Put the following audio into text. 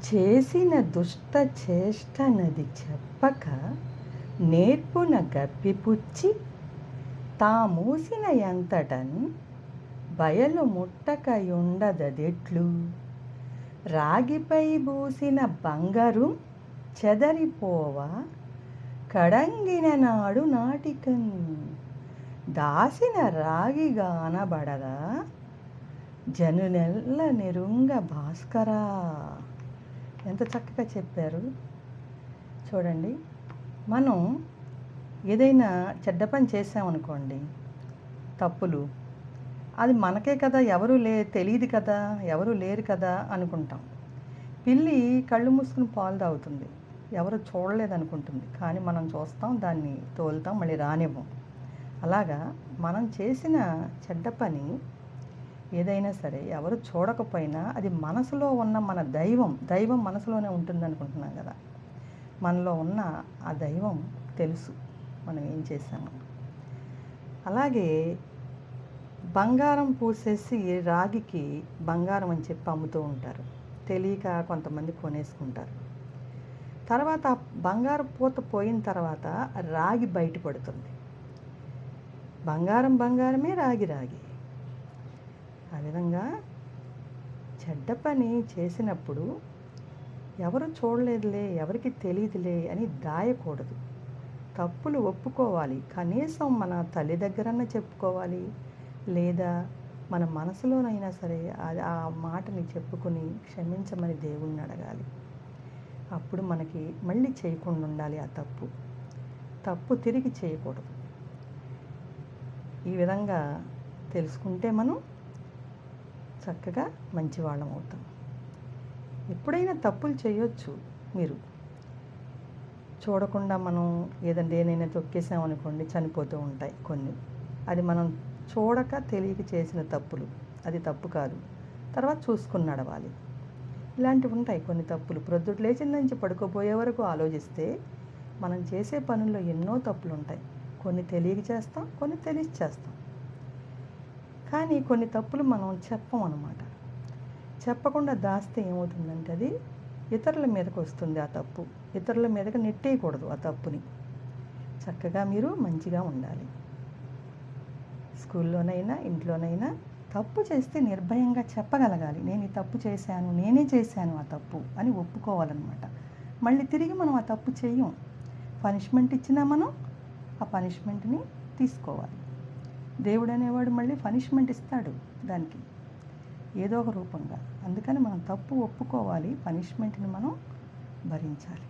చేసిన దుష్ట చేష్టనది చెప్పక నేర్పున గప్పిపుచ్చి తా మూసిన ఎంతటన్ బయలు ముట్టకయుండదదెట్లు రాగిపై బూసిన బంగారు చెదరిపోవ కడంగిన నాడు నాటికన్ దాసిన రాగిగా అనబడదా జనునెల్ల నెరుంగ భాస్కరా. ఎంత చక్కగా చెప్పారు చూడండి. మనం ఏదైనా చెడ్డ పని చేసామనుకోండి, తప్పులు, అది మనకే కదా, తెలియదు కదా, ఎవరు లేరు కదా అనుకుంటాం. పిల్లి కళ్ళు మూసుకుని పాలు తాగుతుంది, ఎవరు చూడలేదనుకుంటుంది, కానీ మనం చూస్తాం, దాన్ని తోలుతాం, మళ్ళీ రానివ్వం. అలాగా మనం చేసిన చెడ్డ పని ఏదైనా సరే ఎవరు చూడకపోయినా అది మనసులో ఉన్న మన దైవం మనసులోనే ఉంటుంది అనుకుంటున్నాం కదా. మనలో ఉన్న ఆ దైవం తెలుసు మనం ఏం చేశాము. అలాగే బంగారం పూసేసి రాగికి బంగారం అని చెప్పి అమ్ముతూ ఉంటారు. తెలియక కొంతమంది కొనేసుకుంటారు. తర్వాత బంగారు పూత పోయిన తర్వాత రాగి బయటపడుతుంది. బంగారమే, రాగి. ఆ విధంగా చెడ్డ పని చేసినప్పుడు ఎవరు చూడలేదులే, ఎవరికి తెలియదులే అని దాయకూడదు. తప్పులు ఒప్పుకోవాలి. కనీసం మన తల్లి దగ్గరన్నా చెప్పుకోవాలి, లేదా మన మనసులోనైనా సరే ఆ మాటని చెప్పుకొని క్షమించమని దేవుణ్ణి అడగాలి. అప్పుడు మనకి మళ్ళీ చేయకుండా ఉండాలి. ఆ తప్పు తిరిగి చేయకూడదు. ఈ విధంగా తెలుసుకుంటే మనం చక్కగా మంచివాళ్ళం అవుతాం. ఎప్పుడైనా తప్పులు చేయొచ్చు. మీరు చూడకుండా మనం ఏదైనా తొక్కేసామనుకోండి, చనిపోతూ ఉంటాయి కొన్ని. అది మనం చూడక తెలియక చేసిన తప్పులు, అది తప్పు కాదు. తర్వాత చూసుకుని నడవాలి. ఇలాంటివి ఉంటాయి కొన్ని తప్పులు. ప్రొద్దుట లేచిన నుంచి పడుకోబోయే వరకు ఆలోచిస్తే మనం చేసే పనుల్లో ఎన్నో తప్పులు ఉంటాయి. కొన్ని తెలియక చేస్తాం, కొన్ని తెలిసి చేస్తాం. కానీ కొన్ని తప్పులు మనం చెప్పమన్నమాట. చెప్పకుండా దాస్తే ఏమవుతుందంటే అది ఇతరుల మీదకి వస్తుంది. ఆ తప్పు ఇతరుల మీదకి నెట్టేయకూడదు. ఆ తప్పుని చక్కగా మీరు మంచిగా ఉండాలి. స్కూల్లోనైనా ఇంట్లోనైనా తప్పు చేస్తే నిర్భయంగా చెప్పగలగాలి. నేను ఈ తప్పు చేశాను, నేనే చేశాను ఆ తప్పు అని ఒప్పుకోవాలన్నమాట. మళ్ళీ తిరిగి మనం ఆ తప్పు చెయ్యం. పనిష్మెంట్ ఇచ్చినా మనం ఆ పనిష్మెంట్ని తీసుకోవాలి. దేవుడు అనేవాడు మళ్ళీ పనిష్మెంట్ ఇస్తాడు దానికి ఏదో ఒక రూపంగా. అందుకని మనం తప్పు ఒప్పుకోవాలి, పనిష్మెంట్ని మనం భరించాలి.